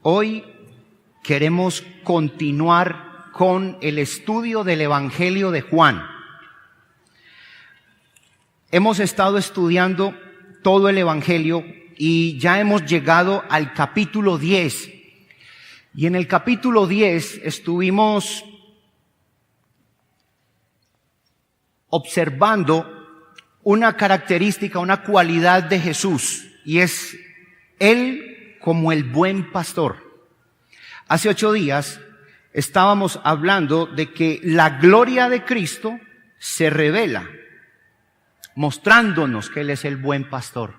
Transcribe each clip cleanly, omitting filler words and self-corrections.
Hoy queremos continuar con el estudio del Evangelio de Juan. Hemos estado estudiando todo el Evangelio y ya hemos llegado al capítulo 10. Y en el capítulo 10 estuvimos observando una característica, una cualidad de Jesús, y es Él como el buen pastor. Hace 8 días estábamos hablando de que la gloria de Cristo se revela, mostrándonos que Él es el buen pastor.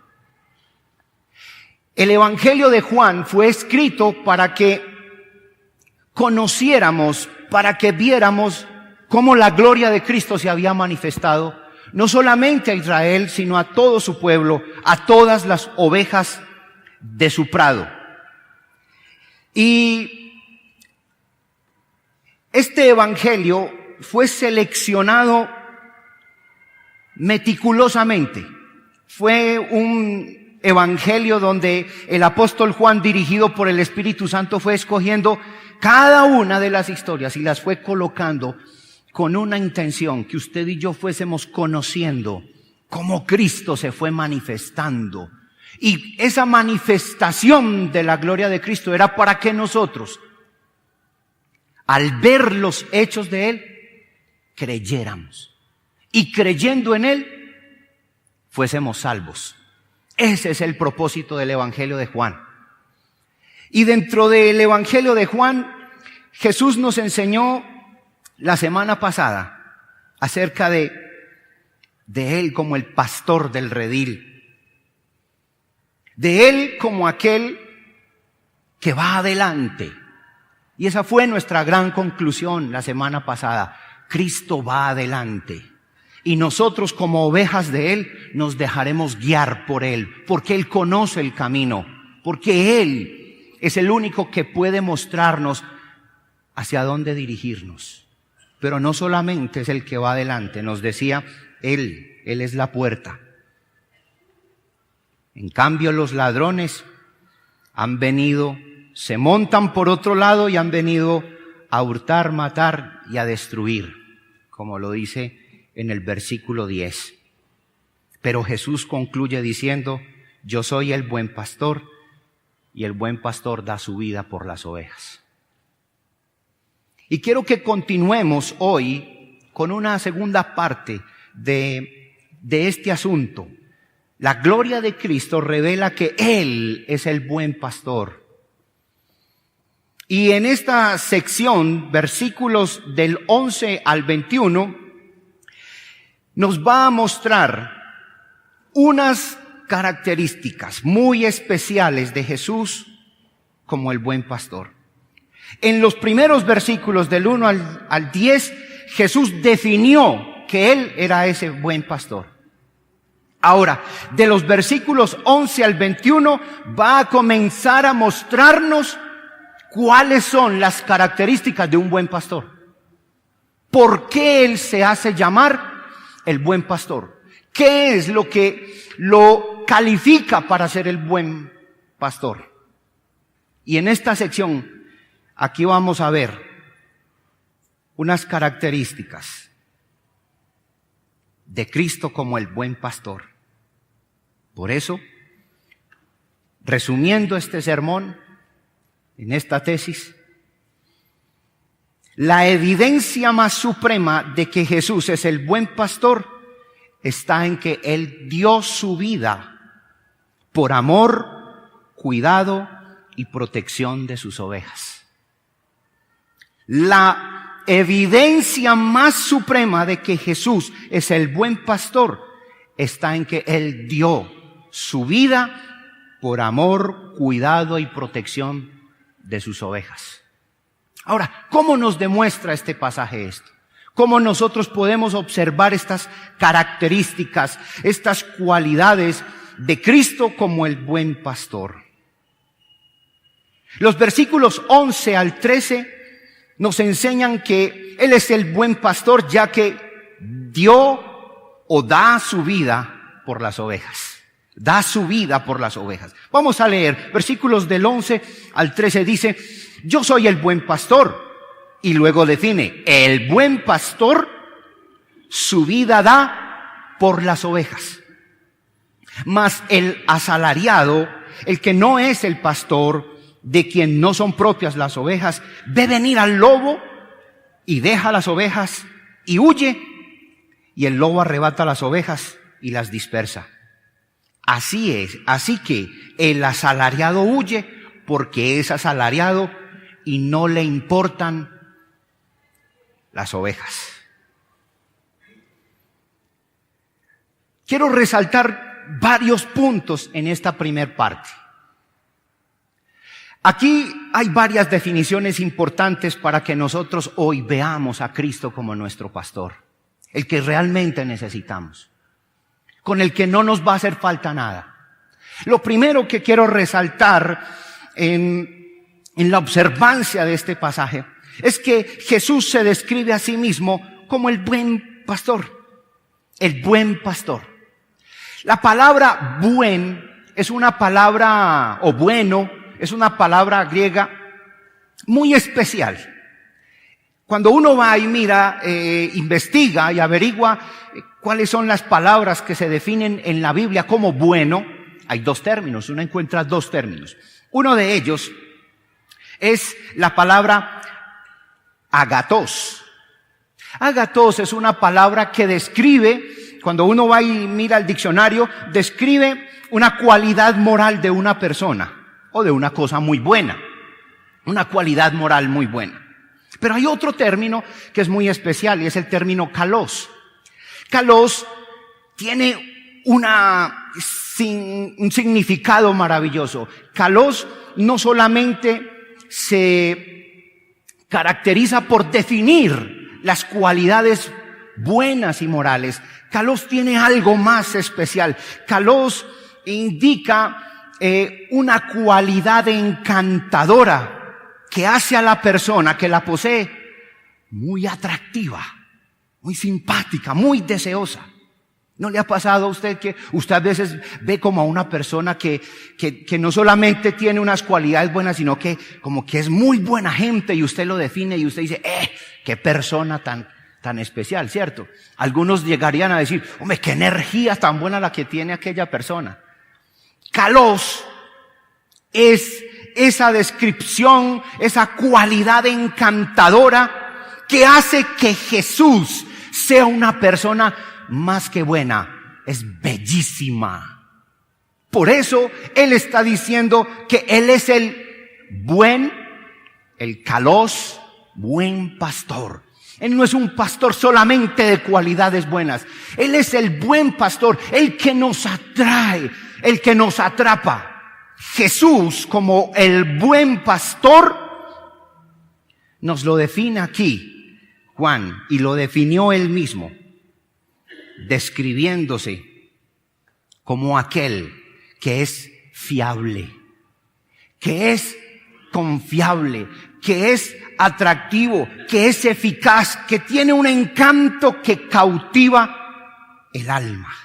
El Evangelio de Juan fue escrito para que conociéramos, para que viéramos cómo la gloria de Cristo se había manifestado, no solamente a Israel, sino a todo su pueblo, a todas las ovejas de su prado. Y este Evangelio fue seleccionado meticulosamente. Fue un Evangelio donde el apóstol Juan, dirigido por el Espíritu Santo, fue escogiendo cada una de las historias y las fue colocando con una intención, que usted y yo fuésemos conociendo cómo Cristo se fue manifestando. Y esa manifestación de la gloria de Cristo era para que nosotros, al ver los hechos de Él, creyéramos. Y creyendo en Él, fuésemos salvos. Ese es el propósito del Evangelio de Juan. Y dentro del Evangelio de Juan, Jesús nos enseñó la semana pasada acerca de Él como el pastor del redil, de Él como aquel que va adelante. Y esa fue nuestra gran conclusión la semana pasada. Cristo va adelante. Y nosotros como ovejas de Él nos dejaremos guiar por Él, porque Él conoce el camino, porque Él es el único que puede mostrarnos hacia dónde dirigirnos. Pero no solamente es el que va adelante, nos decía, Él es la puerta. En cambio, los ladrones han venido, se montan por otro lado y han venido a hurtar, matar y a destruir, como lo dice en el versículo 10. Pero Jesús concluye diciendo, yo soy el buen pastor y el buen pastor da su vida por las ovejas. Y quiero que continuemos hoy con una segunda parte de este asunto. La gloria de Cristo revela que Él es el buen pastor. Y en esta sección, versículos del 11 al 21, nos va a mostrar unas características muy especiales de Jesús como el buen pastor. En los primeros versículos del 1 al 10, Jesús definió que Él era ese buen pastor. Ahora, de los versículos 11 al 21, va a comenzar a mostrarnos cuáles son las características de un buen pastor. ¿Por qué Él se hace llamar el buen pastor? ¿Qué es lo que lo califica para ser el buen pastor? Y en esta sección, aquí vamos a ver unas características de Cristo como el buen pastor. Por eso, resumiendo este sermón, en esta tesis, la evidencia más suprema de que Jesús es el buen pastor está en que Él dio su vida por amor, cuidado y protección de sus ovejas. La evidencia más suprema de que Jesús es el buen pastor está en que Él dio su vida por amor, cuidado y protección de sus ovejas. Ahora, ¿cómo nos demuestra este pasaje esto? ¿Cómo nosotros podemos observar estas características, estas cualidades de Cristo como el buen pastor? Los versículos 11 al 13 nos enseñan que Él es el buen pastor, ya que dio o da su vida por las ovejas. Da su vida por las ovejas. Vamos a leer versículos del 11 al 13. Dice, yo soy el buen pastor. Y luego define, el buen pastor su vida da por las ovejas. Mas el asalariado, el que no es el pastor, de quien no son propias las ovejas, ve venir al lobo y deja las ovejas y huye, y el lobo arrebata las ovejas y las dispersa. Así es, así que el asalariado huye porque es asalariado y no le importan las ovejas. Quiero resaltar varios puntos en esta primer parte. Aquí hay varias definiciones importantes para que nosotros hoy veamos a Cristo como nuestro pastor, el que realmente necesitamos, con el que no nos va a hacer falta nada. Lo primero que quiero resaltar en la observancia de este pasaje es que Jesús se describe a sí mismo como el buen pastor. El buen pastor. La palabra buen es una palabra, o bueno, es una palabra griega muy especial. Cuando uno va y mira, investiga y averigua cuáles son las palabras que se definen en la Biblia como bueno, hay dos términos, uno encuentra dos términos. Uno de ellos es la palabra agatos. Agatos es una palabra que describe, cuando uno va y mira el diccionario, describe una cualidad moral de una persona o de una cosa muy buena, una cualidad moral muy buena. Pero hay otro término que es muy especial y es el término kalos. Kalos tiene un significado maravilloso. Kalos no solamente se caracteriza por definir las cualidades buenas y morales. Kalos tiene algo más especial. Kalos indica una cualidad encantadora que hace a la persona que la posee muy atractiva, muy simpática, muy deseosa. ¿No le ha pasado a usted que usted a veces ve como a una persona que no solamente tiene unas cualidades buenas, sino que como que es muy buena gente y usted lo define y usted dice, qué persona tan especial, ¿cierto? Algunos llegarían a decir, hombre, qué energía tan buena la que tiene aquella persona. Kalos es esa descripción, esa cualidad encantadora que hace que Jesús sea una persona más que buena, es bellísima. Por eso Él está diciendo que Él es el kalos, buen pastor. Él no es un pastor solamente de cualidades buenas. Él es el buen pastor, el que nos atrae, el que nos atrapa. Jesús, como el buen pastor, nos lo define aquí Juan, y lo definió él mismo, describiéndose como aquel que es fiable, que es confiable, que es atractivo, que es eficaz, que tiene un encanto que cautiva el alma.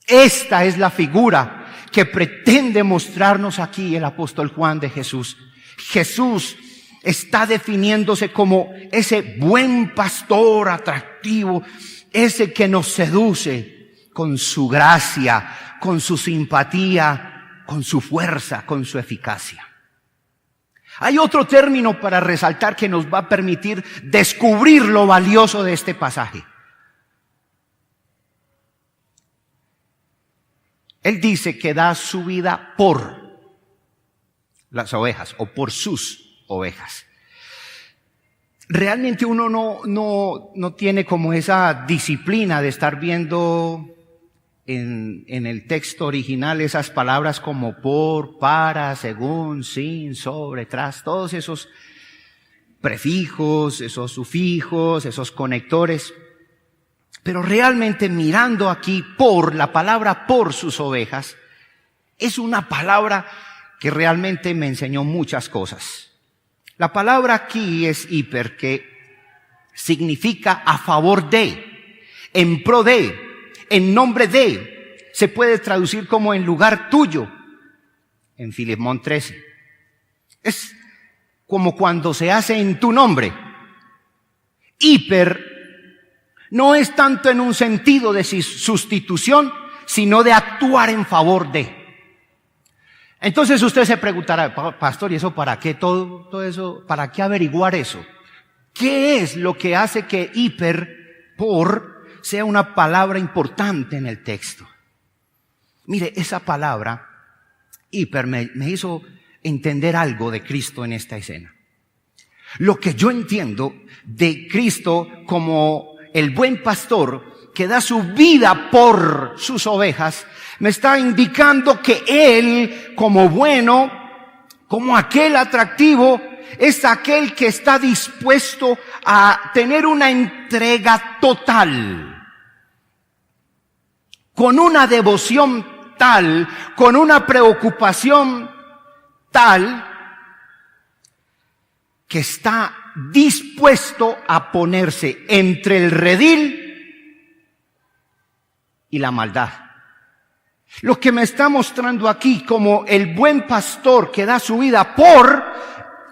Esta es la figura que pretende mostrarnos aquí el apóstol Juan de Jesús. Jesús está definiéndose como ese buen pastor atractivo, ese que nos seduce con su gracia, con su simpatía, con su fuerza, con su eficacia. Hay otro término para resaltar que nos va a permitir descubrir lo valioso de este pasaje. Él dice que da su vida por las ovejas o por sus ovejas. Realmente uno no tiene como esa disciplina de estar viendo en el texto original esas palabras como por, para, según, sin, sobre, tras, todos esos prefijos, esos sufijos, esos conectores. Pero realmente mirando aquí por, la palabra por sus ovejas, es una palabra que realmente me enseñó muchas cosas. La palabra aquí es hiper, que significa a favor de, en pro de, en nombre de. se puede traducir como en lugar tuyo, en Filemón 13. Es como cuando se hace en tu nombre. Hiper no es tanto en un sentido de sustitución, sino de actuar en favor de. Entonces usted se preguntará, pastor, ¿y eso para qué? Todo eso, ¿para qué averiguar eso? ¿Qué es lo que hace que hiper, por, sea una palabra importante en el texto? Mire, esa palabra, hiper, me hizo entender algo de Cristo en esta escena. Lo que yo entiendo de Cristo como el buen pastor que da su vida por sus ovejas, me está indicando que Él, como bueno, como aquel atractivo, es aquel que está dispuesto a tener una entrega total, con una devoción tal, con una preocupación tal, que está dispuesto a ponerse entre el redil y la maldad. Lo que me está mostrando aquí como el buen pastor que da su vida por,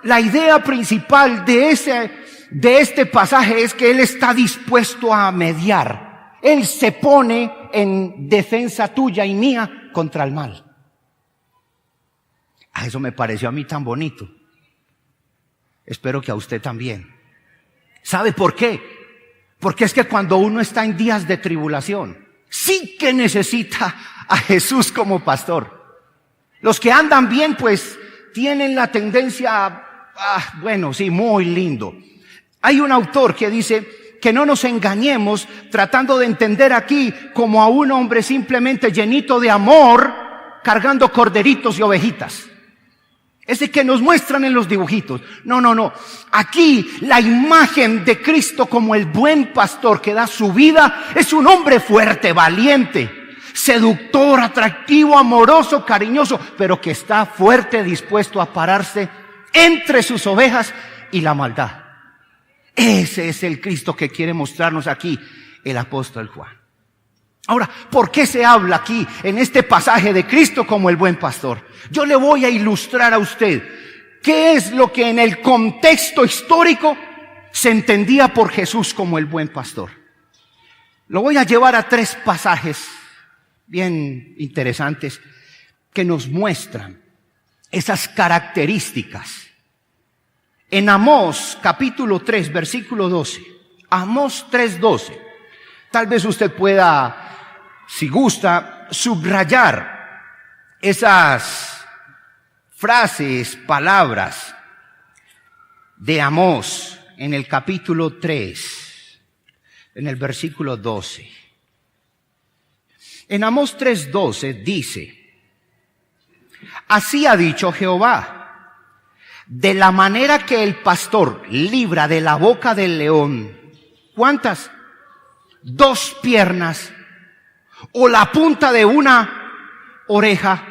la idea principal de este pasaje es que Él está dispuesto a mediar. Él se pone en defensa tuya y mía contra el mal. Eso me pareció a mí tan bonito. Espero que a usted también. ¿Sabe por qué? Porque es que cuando uno está en días de tribulación, sí que necesita a Jesús como pastor. Los que andan bien, pues, tienen la tendencia bueno, sí, muy lindo. Hay un autor que dice que no nos engañemos tratando de entender aquí como a un hombre simplemente llenito de amor, cargando corderitos y ovejitas. Ese que nos muestran en los dibujitos. No. Aquí la imagen de Cristo como el buen pastor que da su vida es un hombre fuerte, valiente, seductor, atractivo, amoroso, cariñoso, pero que está fuerte, dispuesto a pararse entre sus ovejas y la maldad. Ese es el Cristo que quiere mostrarnos aquí el apóstol Juan. Ahora, ¿por qué se habla aquí en este pasaje de Cristo como el buen pastor? Yo le voy a ilustrar a usted qué es lo que en el contexto histórico se entendía por Jesús como el buen pastor. Lo voy a llevar a 3 pasajes bien interesantes que nos muestran esas características. En Amós capítulo 3 versículo 12, Amós 3:12, tal vez usted pueda, si gusta, subrayar esas frases, palabras de Amós en el capítulo 3, en el versículo 12. En Amós 3:12 dice: así ha dicho Jehová, de la manera que el pastor libra de la boca del león, ¿cuántas? 2 piernas o la punta de una oreja,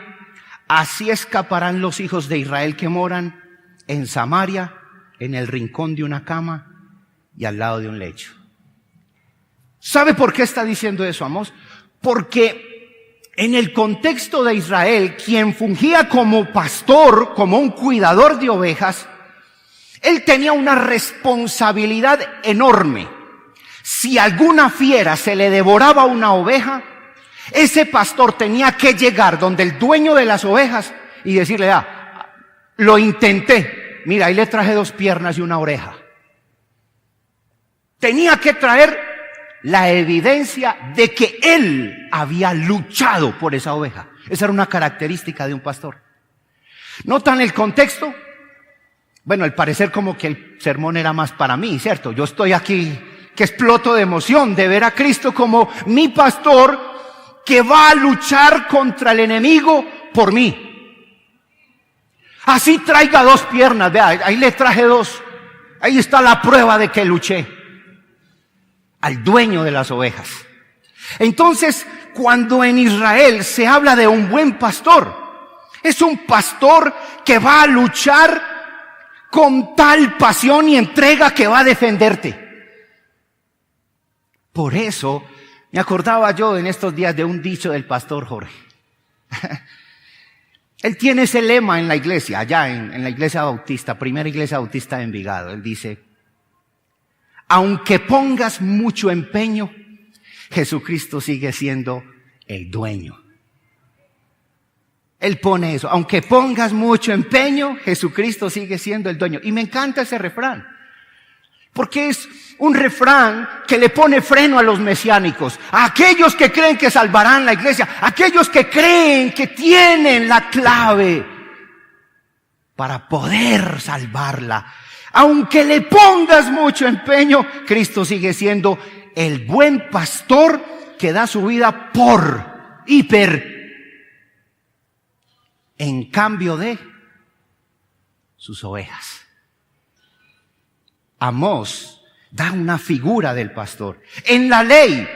así escaparán los hijos de Israel que moran en Samaria, en el rincón de una cama y al lado de un lecho. ¿Sabe por qué está diciendo eso, Amós? Porque en el contexto de Israel, quien fungía como pastor, como un cuidador de ovejas, él tenía una responsabilidad enorme. Si alguna fiera se le devoraba una oveja, ese pastor tenía que llegar donde el dueño de las ovejas y decirle: lo intenté, mira, ahí le traje 2 piernas y una oreja. Tenía que traer la evidencia de que él había luchado por esa oveja. Esa era una característica de un pastor. ¿Notan el contexto? Bueno, al parecer como que el sermón era más para mí, ¿cierto? Yo estoy aquí que exploto de emoción de ver a Cristo como mi pastor que va a luchar contra el enemigo por mí. Así traiga 2 piernas, vea, ahí le traje 2. Ahí está la prueba de que luché. Al dueño de las ovejas. Entonces, cuando en Israel se habla de un buen pastor, es un pastor que va a luchar con tal pasión y entrega que va a defenderte. Por eso, mi Me acordaba yo en estos días de un dicho del pastor Jorge. Él tiene ese lema en la iglesia, allá en la iglesia bautista, primera iglesia bautista de Envigado. Él dice: aunque pongas mucho empeño, Jesucristo sigue siendo el dueño. Él pone eso: aunque pongas mucho empeño, Jesucristo sigue siendo el dueño. Y me encanta ese refrán, porque es un refrán que le pone freno a los mesiánicos, a aquellos que creen que salvarán la iglesia, a aquellos que creen que tienen la clave para poder salvarla. Aunque le pongas mucho empeño, Cristo sigue siendo el buen pastor que da su vida en cambio de sus ovejas. Amós da una figura del pastor. En la ley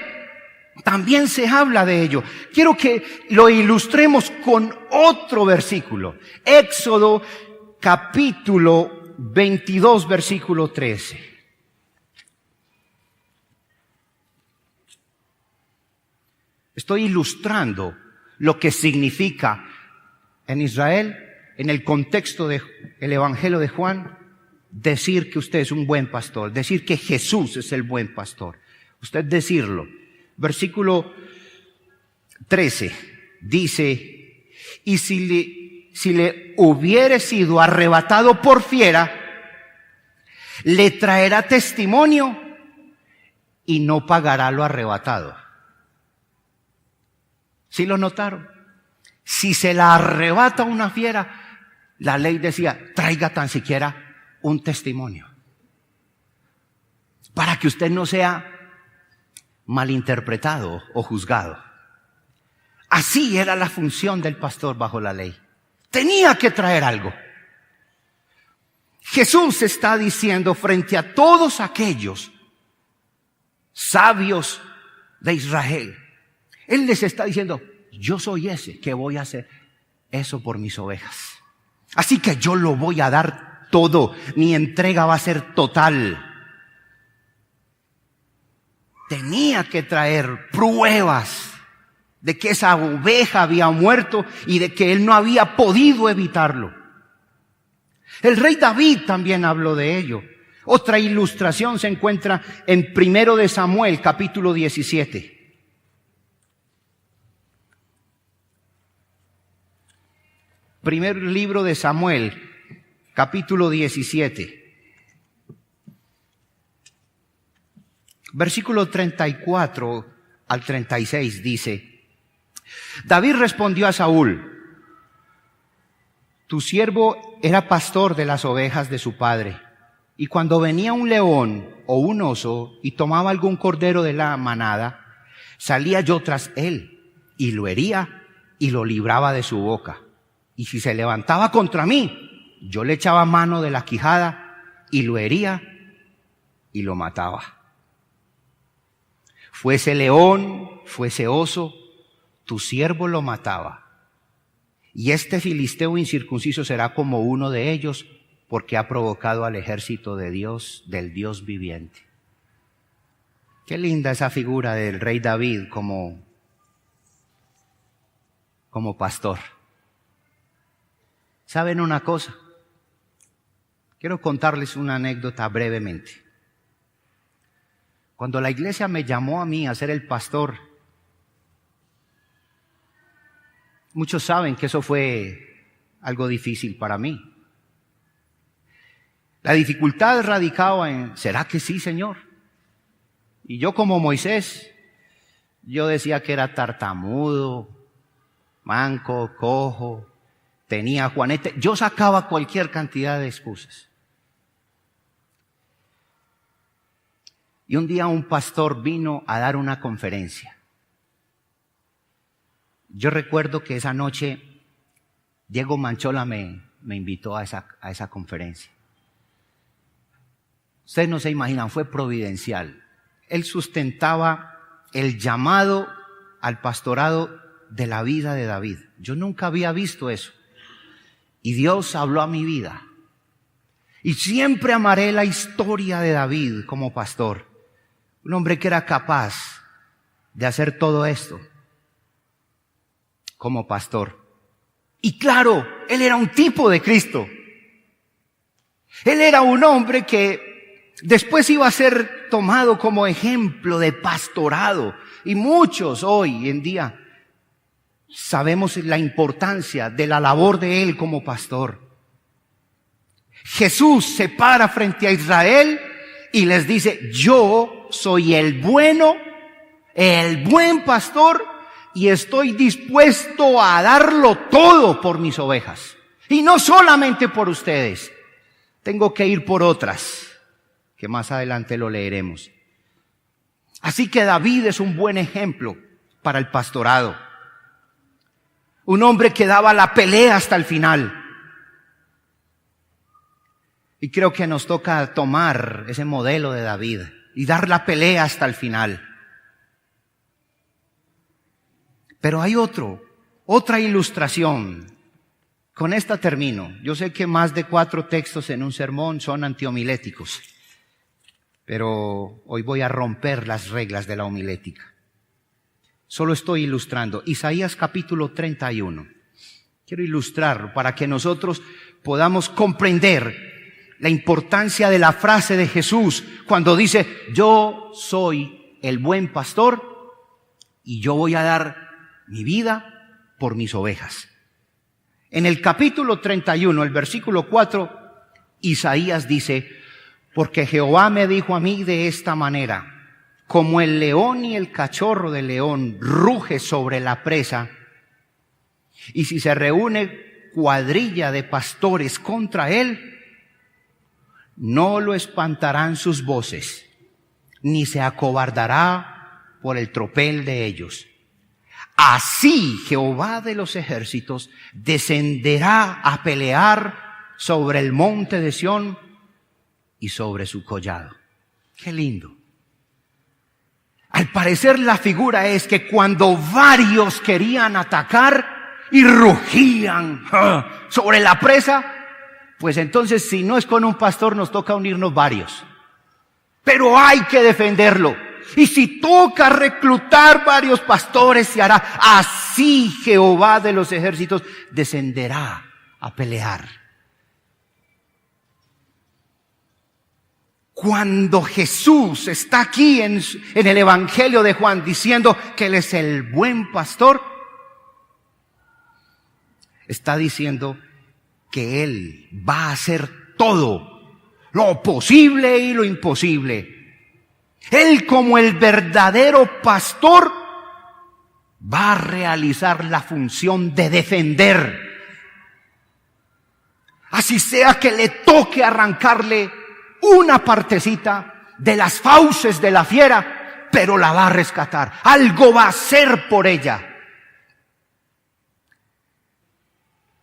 también se habla de ello. Quiero que lo ilustremos con otro versículo. Éxodo capítulo 22, versículo 13. Estoy ilustrando lo que significa en Israel, en el contexto del Evangelio de Juan, decir que usted es un buen pastor, decir que Jesús es el buen pastor. Usted decirlo. Versículo 13 dice: y si le hubiere sido arrebatado por fiera, le traerá testimonio y no pagará lo arrebatado. ¿Sí lo notaron? Si se la arrebata una fiera, la ley decía: traiga tan siquiera un testimonio, para que usted no sea malinterpretado o juzgado. Así era la función del pastor bajo la ley. Tenía que traer algo. Jesús está diciendo frente a todos aquellos sabios de Israel, Él les está diciendo: yo soy ese que voy a hacer eso por mis ovejas. Así que yo lo voy a dar todo. Mi entrega va a ser total. Tenía que traer pruebas de que esa oveja había muerto y de que él no había podido evitarlo. El rey David también habló de ello. Otra ilustración se encuentra en 1 de Samuel, capítulo 17. Primer libro de Samuel, capítulo 17. Versículo 34 al 36 dice: David respondió a Saúl: tu siervo era pastor de las ovejas de su padre, y cuando venía un león o un oso y tomaba algún cordero de la manada, salía yo tras él y lo hería y lo libraba de su boca. Y si se levantaba contra mí, yo le echaba mano de la quijada y lo hería y lo mataba. Fuese león, fuese oso, tu siervo lo mataba. Y este filisteo incircunciso será como uno de ellos, porque ha provocado al ejército de Dios, del Dios viviente. Qué linda esa figura del rey David como pastor. ¿Saben una cosa? Quiero contarles una anécdota brevemente. Cuando la iglesia me llamó a mí a ser el pastor, muchos saben que eso fue algo difícil para mí. La dificultad radicaba en: ¿será que sí, Señor? Y yo, como Moisés, yo decía que era tartamudo, manco, cojo, tenía juanete. Yo sacaba cualquier cantidad de excusas. Y un día un pastor vino a dar una conferencia. Yo recuerdo que esa noche Diego Manchola me invitó a esa conferencia. Ustedes no se imaginan, fue providencial. Él sustentaba el llamado al pastorado de la vida de David. Yo nunca había visto eso. Y Dios habló a mi vida. Y siempre amaré la historia de David como pastor. Un hombre que era capaz de hacer todo esto como pastor. Y claro, él era un tipo de Cristo. Él era un hombre que después iba a ser tomado como ejemplo de pastorado. Y muchos hoy en día sabemos la importancia de la labor de él como pastor. Jesús se para frente a Israel y les dice: yo soy el buen pastor, y estoy dispuesto a darlo todo por mis ovejas. Y no solamente por ustedes. Tengo que ir por otras, que más adelante lo leeremos. Así que David es un buen ejemplo para el pastorado. Un hombre que daba la pelea hasta el final. Y creo que nos toca tomar ese modelo de David y dar la pelea hasta el final. Pero hay otra ilustración. Con esta termino. Yo sé que más de 4 textos en un sermón son antiomiléticos, pero hoy voy a romper las reglas de la homilética. Solo estoy ilustrando. Isaías capítulo 31. Quiero ilustrarlo para que nosotros podamos comprender la importancia de la frase de Jesús cuando dice: yo soy el buen pastor y yo voy a dar mi vida por mis ovejas. En el capítulo 31, el versículo 4, Isaías dice: porque Jehová me dijo a mí de esta manera: como el león y el cachorro del león ruge sobre la presa, y si se reúne cuadrilla de pastores contra él, no lo espantarán sus voces, ni se acobardará por el tropel de ellos. Así Jehová de los ejércitos descenderá a pelear sobre el monte de Sión y sobre su collado. Qué lindo. Al parecer la figura es que cuando varios querían atacar y rugían sobre la presa, pues entonces si no es con un pastor nos toca unirnos varios. Pero hay que defenderlo. Y si toca reclutar varios pastores, se hará. Así Jehová de los ejércitos descenderá a pelear. Cuando Jesús está aquí en el Evangelio de Juan diciendo que Él es el buen pastor, está diciendo que Él va a hacer todo, lo posible y lo imposible. Él, como el verdadero pastor, va a realizar la función de defender. Así sea que le toque arrancarle una partecita de las fauces de la fiera, pero la va a rescatar. Algo va a hacer por ella.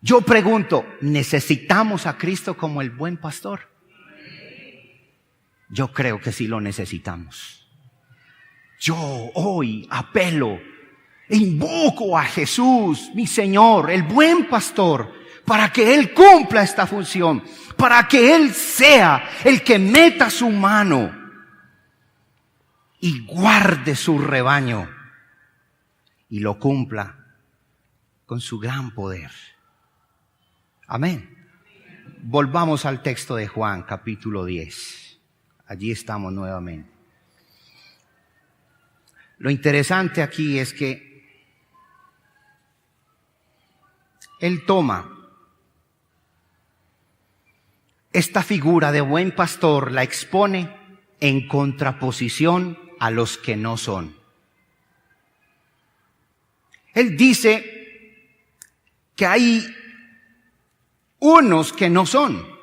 Yo pregunto, ¿necesitamos a Cristo como el buen pastor? Yo creo que sí lo necesitamos. Yo hoy apelo e invoco a Jesús, mi Señor, el buen pastor, para que Él cumpla esta función, para que Él sea el que meta su mano y guarde su rebaño y lo cumpla con su gran poder. Amén. Volvamos al texto de Juan, capítulo 10. Allí estamos nuevamente. Lo interesante aquí es que Él toma esta figura de buen pastor, la expone en contraposición a los que no son. Él dice que hay unos que no son.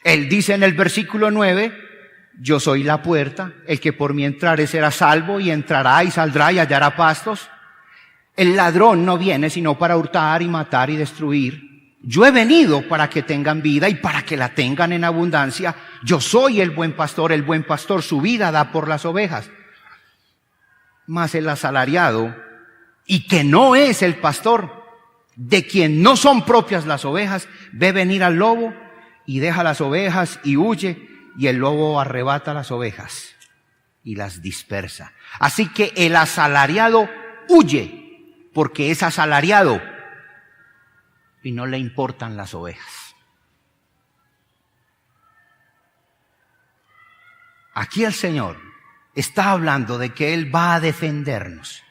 Él dice en el versículo 9, yo soy la puerta, el que por mí entrare será salvo, y entrará y saldrá y hallará pastos. El ladrón no viene sino para hurtar y matar y destruir. Yo he venido para que tengan vida y para que la tengan en abundancia. Yo soy el buen pastor su vida da por las ovejas. Mas el asalariado, y que no es el pastor, de quien no son propias las ovejas, ve venir al lobo y deja las ovejas y huye, y el lobo arrebata las ovejas y las dispersa. Así que el asalariado huye porque es asalariado y no le importan las ovejas. Aquí el Señor está hablando de que Él va a defendernos,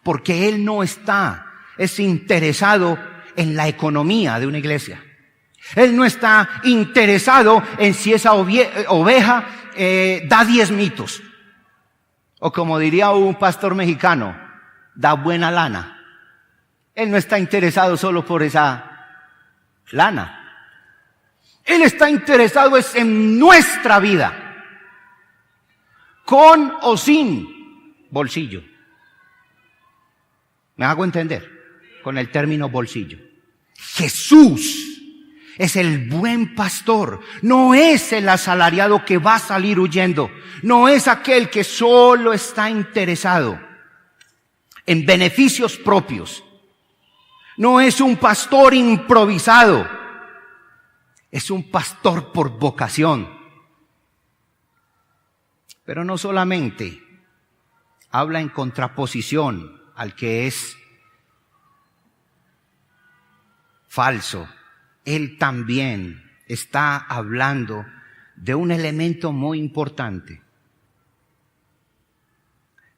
porque Él no es interesado en la economía de una iglesia. Él no está interesado en si esa oveja da diezmitos. O como diría un pastor mexicano, da buena lana. Él no está interesado solo por esa lana. Él está interesado es en nuestra vida. Con o sin bolsillo. ¿Me hago entender? Con el término bolsillo. Jesús es el buen pastor. No es el asalariado que va a salir huyendo. No es aquel que solo está interesado en beneficios propios. No es un pastor improvisado. Es un pastor por vocación. Pero no solamente habla en contraposición al que es falso. Él también está hablando de un elemento muy importante,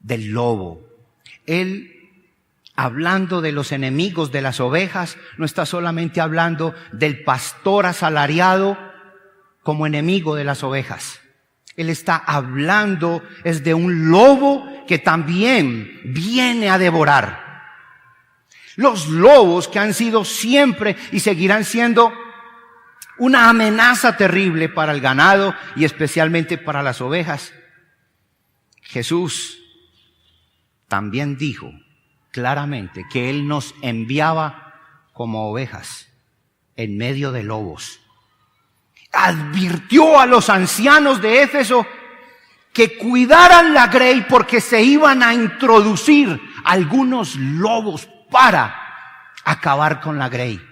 del lobo. Él, hablando de los enemigos de las ovejas, no está solamente hablando del pastor asalariado como enemigo de las ovejas. Él está hablando es de un lobo que también viene a devorar. Los lobos que han sido siempre y seguirán siendo una amenaza terrible para el ganado y especialmente para las ovejas. Jesús también dijo claramente que Él nos enviaba como ovejas en medio de lobos. Advirtió a los ancianos de Éfeso que cuidaran la grey porque se iban a introducir algunos lobos para acabar con la grey.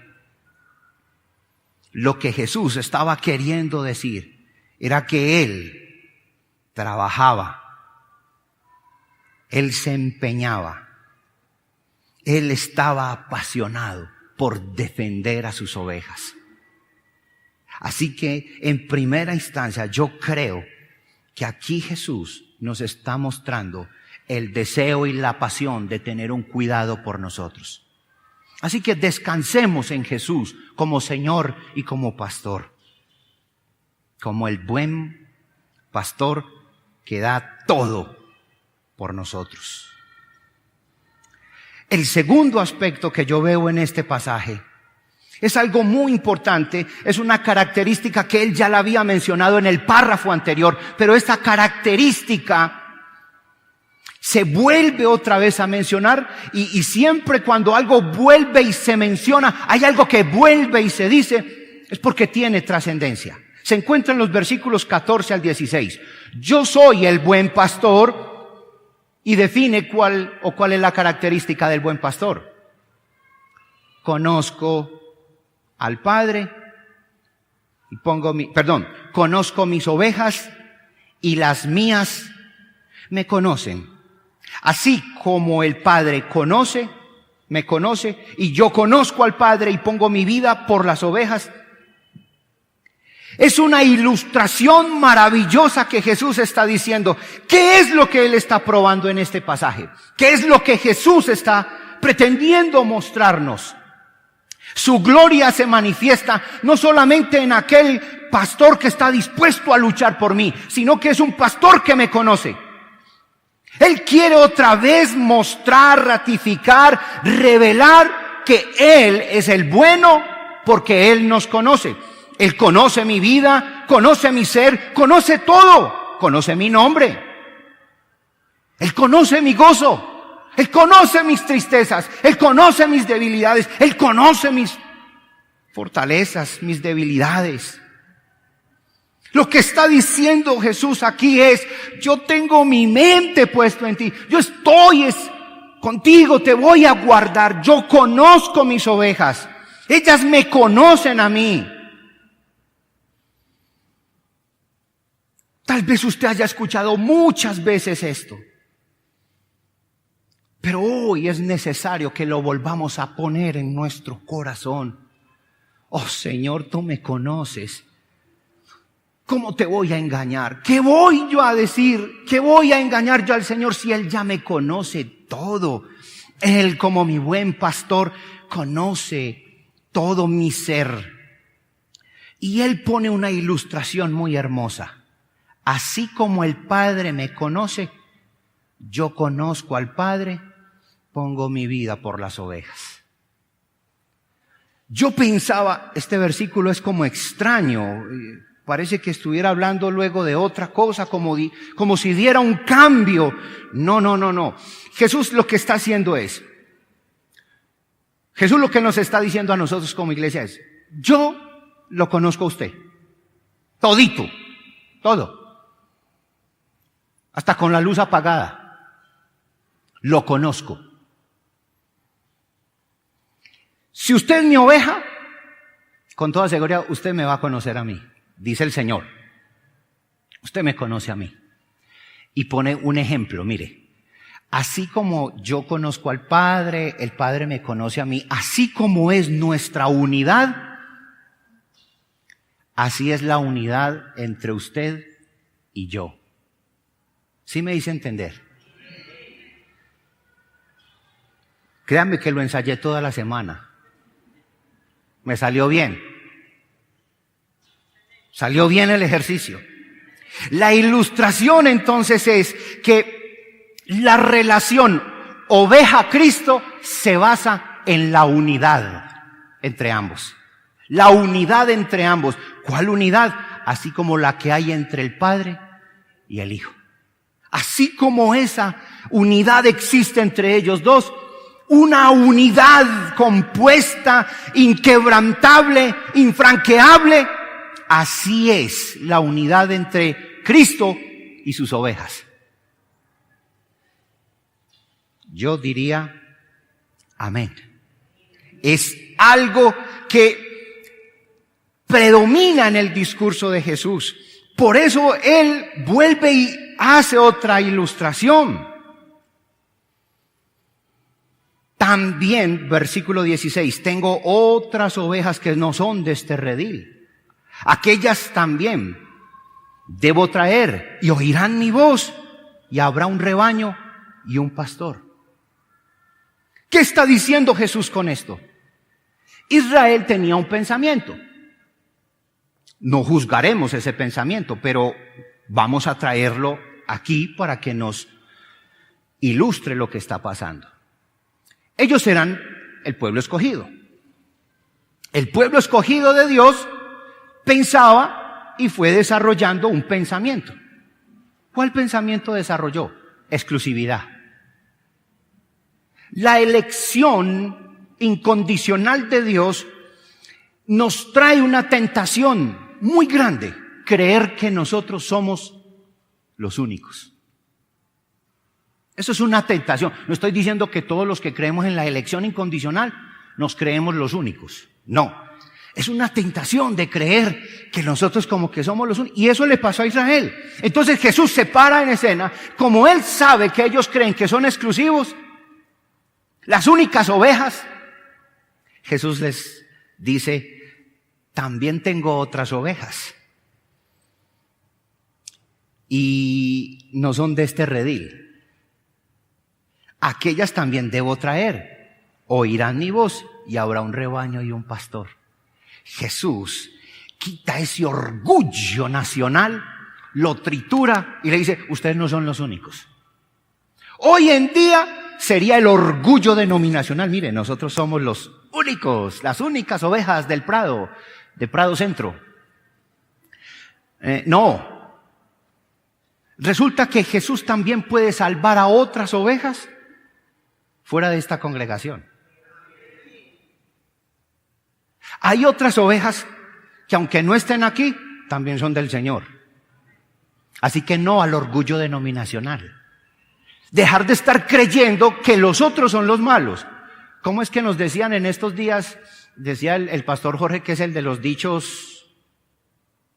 Lo que Jesús estaba queriendo decir era que Él trabajaba, Él se empeñaba, Él estaba apasionado por defender a sus ovejas. Así que en primera instancia yo creo que aquí Jesús nos está mostrando el deseo y la pasión de tener un cuidado por nosotros. Así que descansemos en Jesús como Señor y como pastor. Como el buen pastor que da todo por nosotros. El segundo aspecto que yo veo en este pasaje es algo muy importante, es una característica que él ya la había mencionado en el párrafo anterior, pero esta característica se vuelve otra vez a mencionar y siempre cuando algo vuelve y se menciona, hay algo que vuelve y se dice, es porque tiene trascendencia. Se encuentra en los versículos 14 al 16. Yo soy el buen pastor y define cuál es la característica del buen pastor. Conozco al Padre y conozco mis ovejas y las mías me conocen. Así como el Padre me conoce y yo conozco al Padre y pongo mi vida por las ovejas. Es una ilustración maravillosa que Jesús está diciendo. ¿Qué es lo que Él está probando en este pasaje? ¿Qué es lo que Jesús está pretendiendo mostrarnos? Su gloria se manifiesta no solamente en aquel pastor que está dispuesto a luchar por mí, sino que es un pastor que me conoce. Él quiere otra vez mostrar, ratificar, revelar que Él es el bueno porque Él nos conoce. Él conoce mi vida, conoce mi ser, conoce todo, conoce mi nombre. Él conoce mi gozo. Él conoce mis tristezas, Él conoce mis debilidades, Él conoce mis fortalezas, mis debilidades. Lo que está diciendo Jesús aquí es, yo tengo mi mente puesto en ti, yo estoy contigo, te voy a guardar, yo conozco mis ovejas, ellas me conocen a mí. Tal vez usted haya escuchado muchas veces esto, pero hoy es necesario que lo volvamos a poner en nuestro corazón. Oh Señor, tú me conoces. ¿Cómo te voy a engañar? ¿Qué voy yo a decir? ¿Qué voy a engañar yo al Señor si Él ya me conoce todo? Él, como mi buen pastor, conoce todo mi ser. Y Él pone una ilustración muy hermosa. Así como el Padre me conoce, yo conozco al Padre, pongo mi vida por las ovejas. Yo pensaba, este versículo es como extraño, parece que estuviera hablando luego de otra cosa, como si diera un cambio. No. Jesús lo que está haciendo es, Jesús lo que nos está diciendo a nosotros como iglesia es, yo lo conozco a usted, todito, todo. Hasta con la luz apagada, lo conozco. Si usted es mi oveja, con toda seguridad usted me va a conocer a mí, dice el Señor. Usted me conoce a mí. Y pone un ejemplo, mire. Así como yo conozco al Padre, el Padre me conoce a mí, así como es nuestra unidad, así es la unidad entre usted y yo. ¿Sí me hice entender? Créanme que lo ensayé toda la semana. Me salió bien. Salió bien el ejercicio. La ilustración entonces es que la relación oveja-Cristo se basa en la unidad entre ambos. La unidad entre ambos. ¿Cuál unidad? Así como la que hay entre el Padre y el Hijo. Así como esa unidad existe entre ellos dos, una unidad compuesta, inquebrantable, infranqueable, así es la unidad entre Cristo y sus ovejas. Yo diría, amén. Es algo que predomina en el discurso de Jesús. Por eso Él vuelve y hace otra ilustración. También, versículo 16, tengo otras ovejas que no son de este redil. Aquellas también debo traer y oirán mi voz y habrá un rebaño y un pastor. ¿Qué está diciendo Jesús con esto? Israel tenía un pensamiento. No juzgaremos ese pensamiento, pero vamos a traerlo aquí para que nos ilustre lo que está pasando. Ellos eran el pueblo escogido. El pueblo escogido de Dios pensaba y fue desarrollando un pensamiento. ¿Cuál pensamiento desarrolló? Exclusividad. La elección incondicional de Dios nos trae una tentación muy grande, creer que nosotros somos los únicos. Eso es una tentación. No estoy diciendo que todos los que creemos en la elección incondicional nos creemos los únicos. No. Es una tentación de creer que nosotros como que somos los únicos. Y eso le pasó a Israel. Entonces Jesús se para en escena. Como Él sabe que ellos creen que son exclusivos, las únicas ovejas, Jesús les dice, también tengo otras ovejas. Y no son de este redil. Aquellas también debo traer. Oirán mi voz y habrá un rebaño y un pastor. Jesús quita ese orgullo nacional, lo tritura y le dice, ustedes no son los únicos. Hoy en día sería el orgullo denominacional. Mire, nosotros somos los únicos, las únicas ovejas del Prado, de Prado Centro. No. Resulta que Jesús también puede salvar a otras ovejas fuera de esta congregación. Hay otras ovejas que aunque no estén aquí, también son del Señor. Así que no al orgullo denominacional. Dejar de estar creyendo que los otros son los malos. ¿Cómo es que nos decían en estos días? Decía el pastor Jorge que es el de los dichos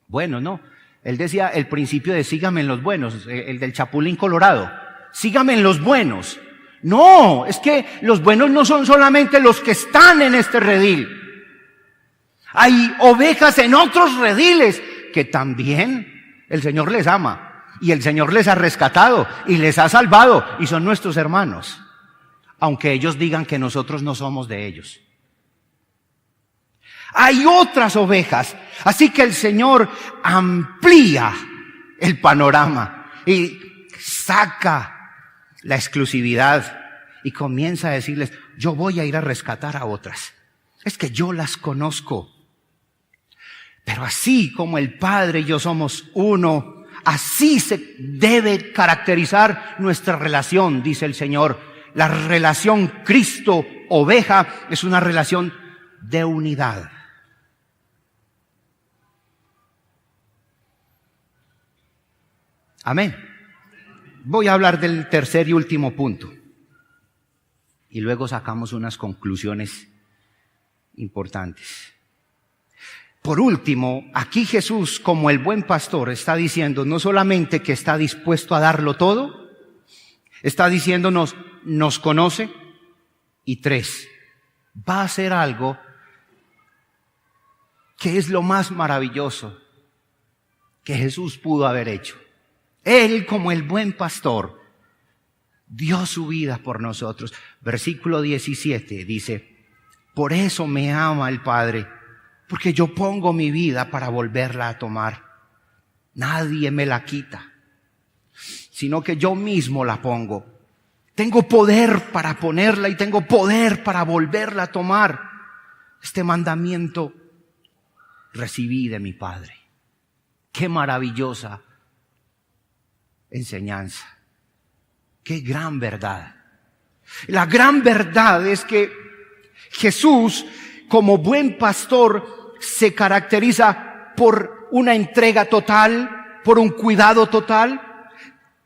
buenos, ¿no? Él decía el principio de sígame en los buenos, el del Chapulín Colorado. Sígame en los buenos. No, es que los buenos no son solamente los que están en este redil. Hay ovejas en otros rediles que también el Señor les ama y el Señor les ha rescatado y les ha salvado y son nuestros hermanos, aunque ellos digan que nosotros no somos de ellos. Hay otras ovejas, así que el Señor amplía el panorama y saca la exclusividad y comienza a decirles, yo voy a ir a rescatar a otras. Es que yo las conozco. Pero así como el Padre y yo somos uno, así se debe caracterizar nuestra relación, dice el Señor. La relación Cristo-oveja es una relación de unidad. Amén. Voy a hablar del tercer y último punto. Y luego sacamos unas conclusiones importantes. Por último, aquí Jesús, como el buen pastor, está diciendo no solamente que está dispuesto a darlo todo, está diciéndonos, nos conoce, y 3, va a hacer algo que es lo más maravilloso que Jesús pudo haber hecho. Él, como el buen pastor, dio su vida por nosotros. Versículo 17 dice, por eso me ama el Padre, porque yo pongo mi vida para volverla a tomar. Nadie me la quita, sino que yo mismo la pongo. Tengo poder para ponerla y tengo poder para volverla a tomar. Este mandamiento recibí de mi Padre. Qué maravillosa enseñanza. Qué gran verdad. La gran verdad es que Jesús, como buen pastor, se caracteriza por una entrega total, por un cuidado total.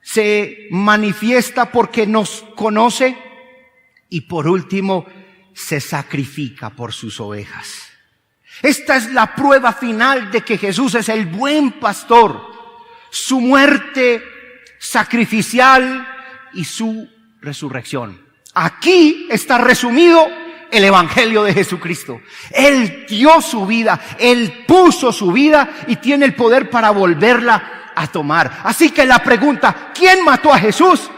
Se manifiesta porque nos conoce y por último se sacrifica por sus ovejas. Esta es la prueba final de que Jesús es el buen pastor. Su muerte sacrificial y su resurrección. Aquí está resumido el Evangelio de Jesucristo. Él dio su vida, Él puso su vida y tiene el poder para volverla a tomar. Así que la pregunta, ¿quién mató a Jesús?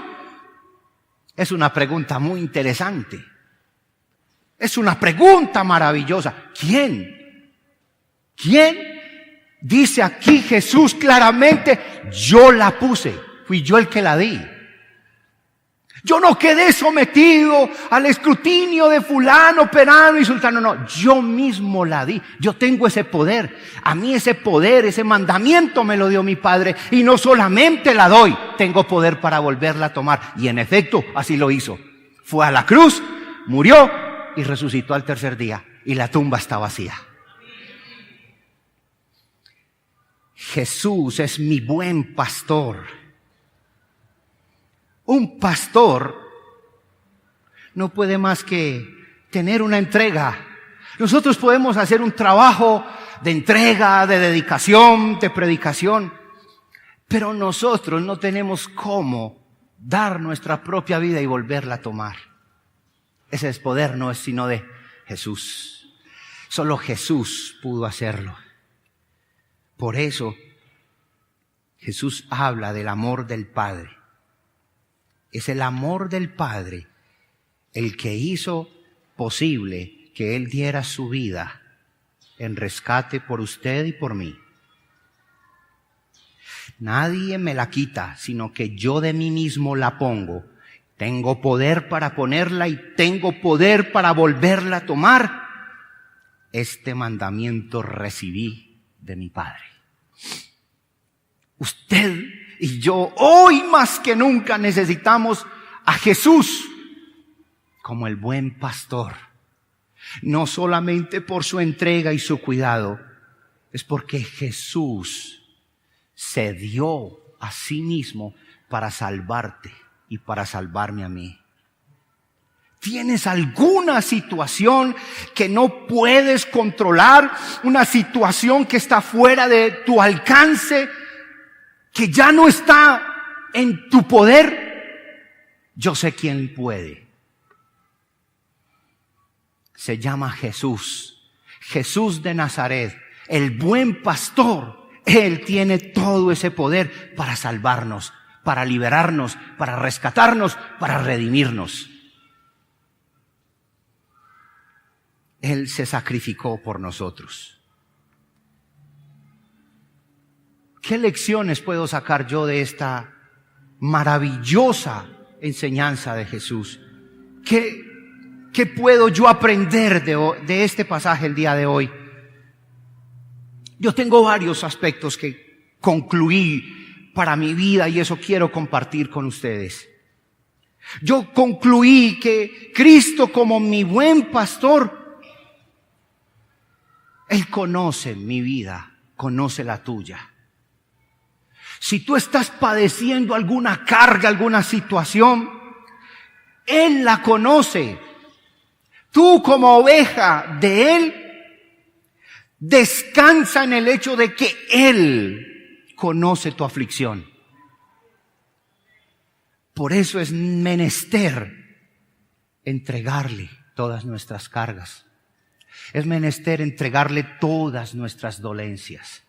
Es una pregunta muy interesante. Es una pregunta maravillosa. ¿Quién? ¿Quién? Dice aquí Jesús claramente, yo la puse. Fui yo el que la di. Yo no quedé sometido al escrutinio de fulano, perano y sultano. No, yo mismo la di. Yo tengo ese poder. A mí ese poder, ese mandamiento me lo dio mi Padre. Y no solamente la doy, tengo poder para volverla a tomar. Y en efecto, así lo hizo. Fue a la cruz, murió y resucitó al tercer día. Y la tumba está vacía. Jesús es mi buen pastor. Un pastor no puede más que tener una entrega. Nosotros podemos hacer un trabajo de entrega, de dedicación, de predicación, pero nosotros no tenemos cómo dar nuestra propia vida y volverla a tomar. Ese poder no es sino de Jesús. Solo Jesús pudo hacerlo. Por eso Jesús habla del amor del Padre. Es el amor del Padre el que hizo posible que Él diera su vida en rescate por usted y por mí. Nadie me la quita, sino que yo de mí mismo la pongo. Tengo poder para ponerla y tengo poder para volverla a tomar. Este mandamiento recibí de mi Padre. Usted y yo hoy más que nunca necesitamos a Jesús como el buen pastor. No solamente por su entrega y su cuidado, es porque Jesús se dio a sí mismo para salvarte y para salvarme a mí. ¿Tienes alguna situación que no puedes controlar? ¿Una situación que está fuera de tu alcance? que ya no está en tu poder, yo sé quién puede. Se llama Jesús, Jesús de Nazaret, el buen pastor. Él tiene todo ese poder para salvarnos, para liberarnos, para rescatarnos, para redimirnos. Él se sacrificó por nosotros. ¿Qué lecciones puedo sacar yo de esta maravillosa enseñanza de Jesús? ¿Qué puedo yo aprender de este pasaje el día de hoy? Yo tengo varios aspectos que concluí para mi vida y eso quiero compartir con ustedes. Yo concluí que Cristo, como mi buen pastor, Él conoce mi vida, conoce la tuya. Si tú estás padeciendo alguna carga, alguna situación, Él la conoce. Tú, como oveja de Él, descansa en el hecho de que Él conoce tu aflicción. Por eso es menester entregarle todas nuestras cargas. Es menester entregarle todas nuestras dolencias.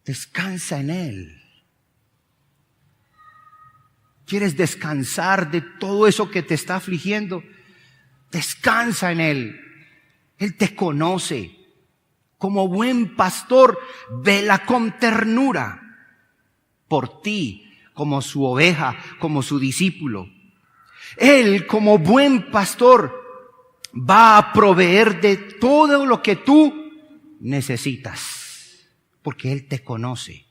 Descansa en Él. ¿Quieres descansar de todo eso que te está afligiendo? Descansa en Él. Él te conoce. Como buen pastor, vela con ternura por ti, como su oveja, como su discípulo. Él, como buen pastor, va a proveer de todo lo que tú necesitas, porque Él te conoce.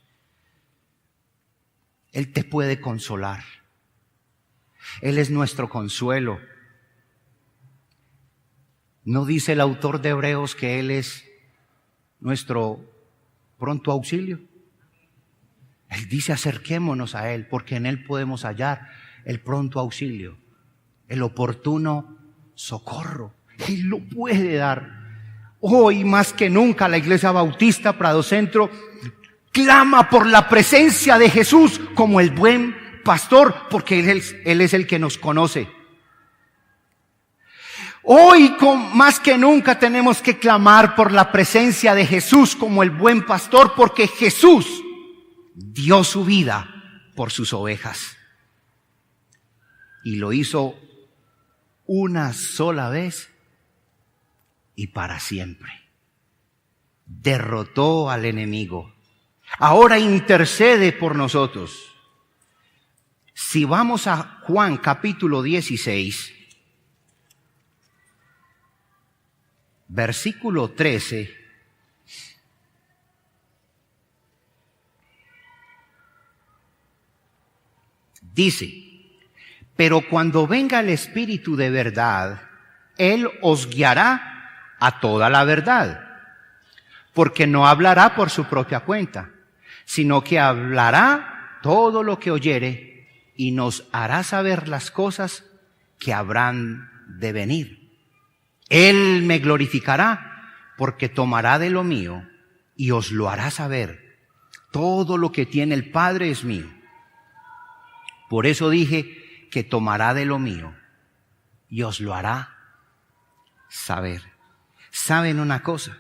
Él te puede consolar. Él es nuestro consuelo. ¿No dice el autor de Hebreos que Él es nuestro pronto auxilio? Él dice: acerquémonos a Él, porque en Él podemos hallar el pronto auxilio, el oportuno socorro. Él lo puede dar. Hoy más que nunca la Iglesia Bautista Prado Centro clama por la presencia de Jesús como el buen pastor, porque Él es el que nos conoce. Hoy más que nunca tenemos que clamar por la presencia de Jesús como el buen pastor, porque Jesús dio su vida por sus ovejas. Y lo hizo una sola vez y para siempre. Derrotó al enemigo. Ahora intercede por nosotros. Si vamos a Juan capítulo 16, versículo 13, dice: pero cuando venga el Espíritu de verdad, Él os guiará a toda la verdad, porque no hablará por su propia cuenta, sino que hablará todo lo que oyere y nos hará saber las cosas que habrán de venir. Él me glorificará, porque tomará de lo mío y os lo hará saber. Todo lo que tiene el Padre es mío. Por eso dije que tomará de lo mío y os lo hará saber. ¿Saben una cosa?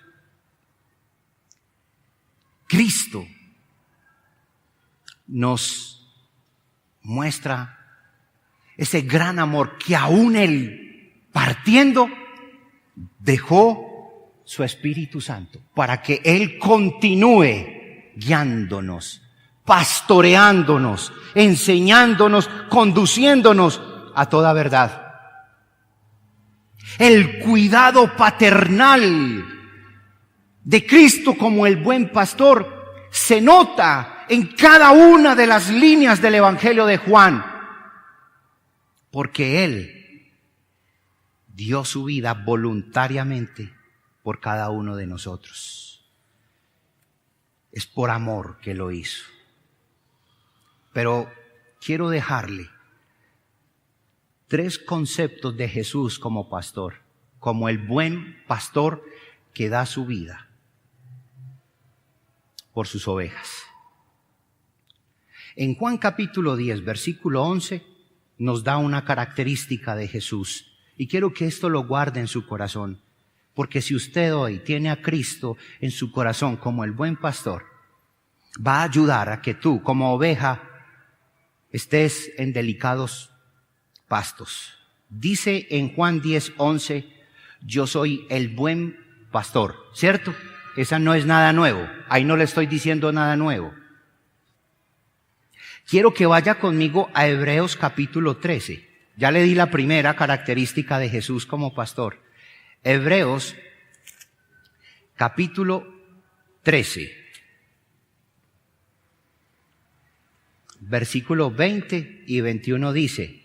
Cristo nos muestra ese gran amor que aún Él, partiendo, dejó su Espíritu Santo para que Él continúe guiándonos, pastoreándonos, enseñándonos, conduciéndonos a toda verdad. El cuidado paternal de Cristo como el buen pastor se nota en cada una de las líneas del Evangelio de Juan, porque Él dio su vida voluntariamente por cada uno de nosotros. Es por amor que lo hizo. Pero quiero dejarle 3 conceptos de Jesús como pastor, como el buen pastor que da su vida por sus ovejas. En Juan capítulo 10, versículo 11, nos da una característica de Jesús. Y quiero que esto lo guarde en su corazón. Porque si usted hoy tiene a Cristo en su corazón como el buen pastor, va a ayudar a que tú, como oveja, estés en delicados pastos. Dice en Juan 10, 11, yo soy el buen pastor, ¿cierto? Esa no es nada nuevo. Ahí no le estoy diciendo nada nuevo. Quiero que vaya conmigo a Hebreos capítulo 13. Ya le di la primera característica de Jesús como pastor. Hebreos capítulo 13. Versículo 20 y 21 dice,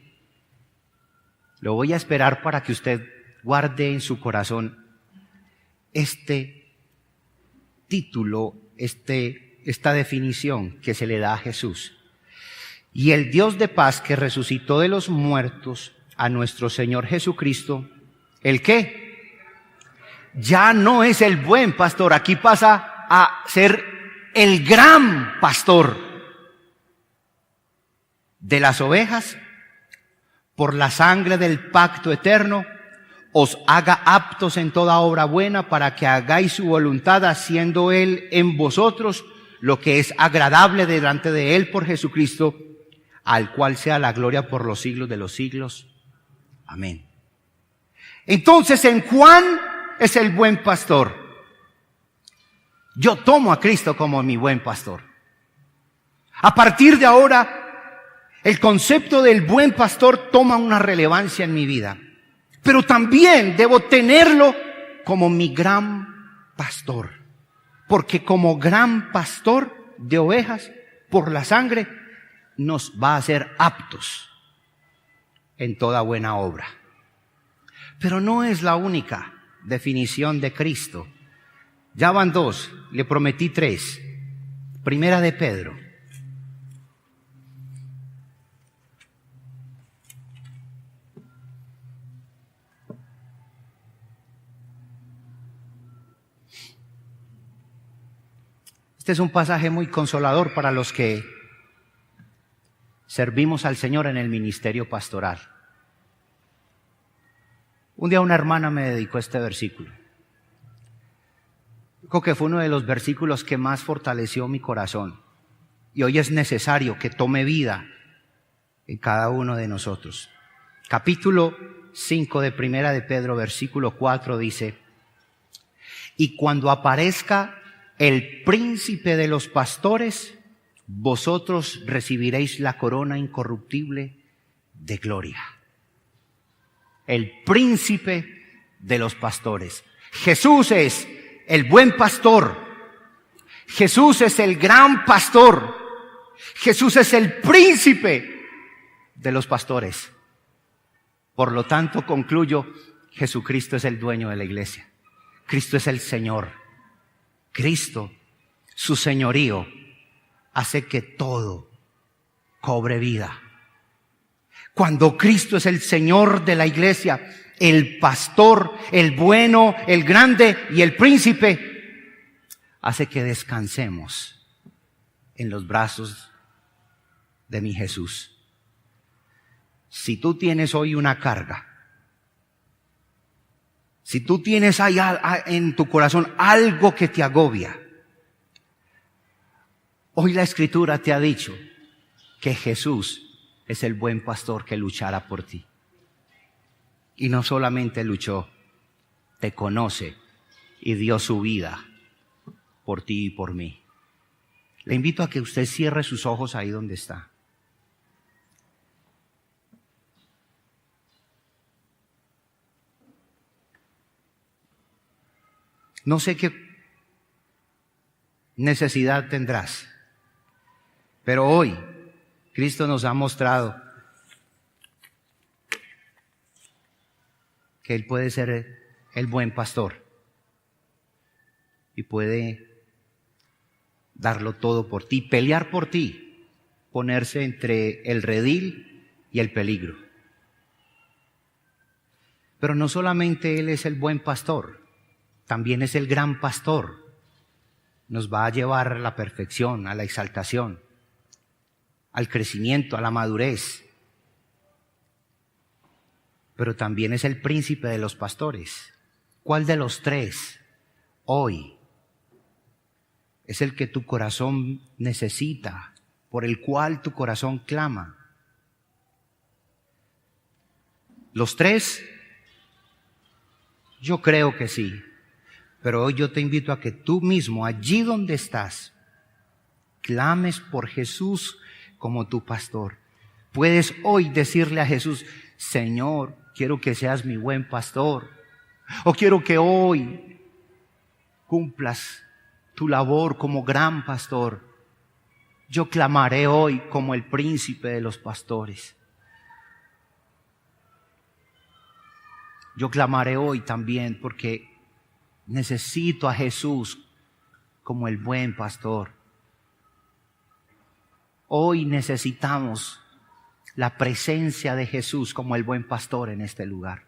lo voy a esperar para que usted guarde en su corazón este título, esta definición que se le da a Jesús. Y el Dios de paz que resucitó de los muertos a nuestro Señor Jesucristo, ¿el qué? Ya no es el buen pastor, aquí pasa a ser el gran pastor de las ovejas, por la sangre del pacto eterno, os haga aptos en toda obra buena para que hagáis su voluntad, haciendo Él en vosotros lo que es agradable delante de Él por Jesucristo, al cual sea la gloria por los siglos de los siglos. Amén. Entonces en Juan es el buen pastor. Yo tomo a Cristo como mi buen pastor. A partir de ahora, el concepto del buen pastor toma una relevancia en mi vida. Pero también debo tenerlo como mi gran pastor. Porque como gran pastor de ovejas, por la sangre, nos va a hacer aptos en toda buena obra. Pero no es la única definición de Cristo. Ya van dos, le prometí tres. Primera de Pedro. Este es un pasaje muy consolador para los que servimos al Señor en el ministerio pastoral. Un día una hermana me dedicó este versículo. Creo que fue uno de los versículos que más fortaleció mi corazón. Y hoy es necesario que tome vida en cada uno de nosotros. Capítulo 5 de Primera de Pedro, versículo 4 dice, y cuando aparezca el príncipe de los pastores, vosotros recibiréis la corona incorruptible de gloria. El príncipe de los pastores. Jesús es el buen pastor. Jesús es el gran pastor. Jesús es el príncipe de los pastores. Por lo tanto, concluyo, Jesucristo es el dueño de la iglesia. Cristo es el Señor. Cristo, su señorío, hace que todo cobre vida. Cuando Cristo es el Señor de la iglesia, el pastor, el bueno, el grande y el príncipe, hace que descansemos en los brazos de mi Jesús. Si tú tienes hoy una carga, si tú tienes ahí en tu corazón algo que te agobia, hoy la Escritura te ha dicho que Jesús es el buen pastor que luchará por ti. Y no solamente luchó, te conoce y dio su vida por ti y por mí. Le invito a que usted cierre sus ojos ahí donde está. No sé qué necesidad tendrás, pero hoy Cristo nos ha mostrado que Él puede ser el buen pastor y puede darlo todo por ti, pelear por ti, ponerse entre el redil y el peligro. Pero no solamente Él es el buen pastor, también es el gran pastor. Nos va a llevar a la perfección, a la exaltación. al crecimiento, a la madurez. Pero también es el príncipe de los pastores. ¿Cuál de los tres hoy es el que tu corazón necesita, por el cual tu corazón clama? ¿Los tres? Yo creo que sí. Pero hoy yo te invito a que tú mismo, allí donde estás, clames por Jesús como tu pastor. Puedes hoy decirle a Jesús: Señor, quiero que seas mi buen pastor. O quiero que hoy cumplas tu labor como gran pastor. Yo clamaré hoy como el príncipe de los pastores. Yo clamaré hoy también porque necesito a Jesús como el buen pastor. Hoy necesitamos la presencia de Jesús como el buen pastor en este lugar.